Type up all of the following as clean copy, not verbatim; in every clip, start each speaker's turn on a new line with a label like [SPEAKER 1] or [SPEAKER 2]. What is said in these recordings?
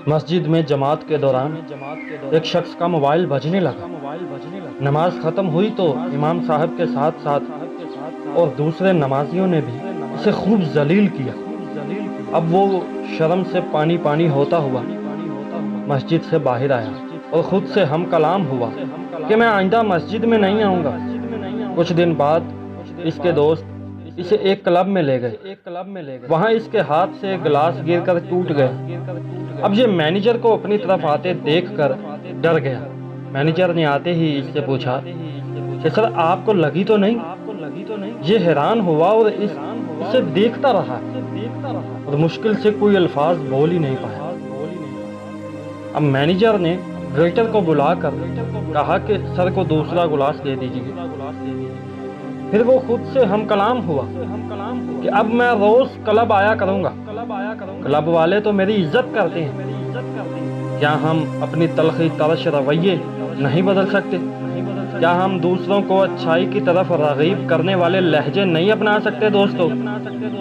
[SPEAKER 1] مسجد میں جماعت کے دوران ایک شخص کا موبائل بجنے لگا۔ نماز ختم ہوئی تو امام صاحب کے ساتھ ساتھ اور دوسرے نمازیوں نے بھی اسے خوب ذلیل کیا۔ اب وہ شرم سے پانی پانی ہوتا ہوا مسجد سے باہر آیا اور خود سے ہم کلام ہوا کہ میں آئندہ مسجد میں نہیں آؤں گا۔ کچھ دن بعد اس کے دوست اسے ایک کلب میں لے گئے۔ وہاں اس کے ہاتھ سے گلاس گر کر ٹوٹ گیا۔ اب یہ مینیجر کو اپنی طرف آتے دیکھ کر ڈر گیا۔ مینیجر نے آتے ہی اس سے پوچھا کہ سر آپ کو لگی تو نہیں؟ یہ حیران ہوا اور اسے دیکھتا رہا اور مشکل سے کوئی الفاظ بول ہی نہیں پایا۔ اب مینیجر نے ویٹر کو بلا کر کہا کہ سر کو دوسرا گلاس دے دیجیے۔ پھر وہ خود سے ہم کلام ہوا کہ اب میں روز کلب آیا کروں گا۔ کلب والے تو میری عزت کرتے ہیں، کیا ہم اپنی تلخی ترش رویے نہیں بدل سکتے؟ کیا ہم دوسروں کو اچھائی کی طرف راغب کرنے والے لہجے نہیں اپنا سکتے؟ دوستو،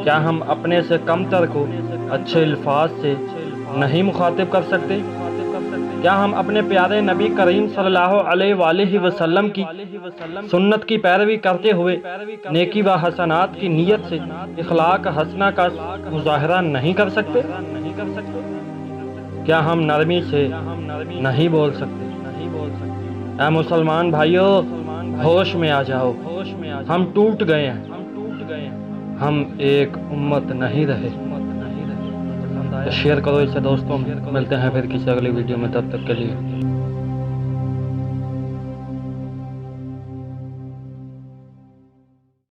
[SPEAKER 1] کیا ہم اپنے سے کم تر کو اچھے الفاظ سے نہیں مخاطب کر سکتے؟ کیا ہم اپنے پیارے نبی کریم صلی اللہ علیہ وآلہ وسلم کی سنت کی پیروی کرتے ہوئے نیکی و حسنات کی نیت سے اخلاق حسنہ کا مظاہرہ نہیں کر سکتے؟ کیا ہم نرمی سے نہیں بول سکتے؟ اے مسلمان بھائیو، ہوش میں آ جاؤ، ہم ٹوٹ گئے ہیں، ہم ایک امت نہیں رہے۔ شیئر کرو اسے دوستوں میں۔ ملتے ہیں پھر کسی اگلی ویڈیو میں، تب تک کے لیے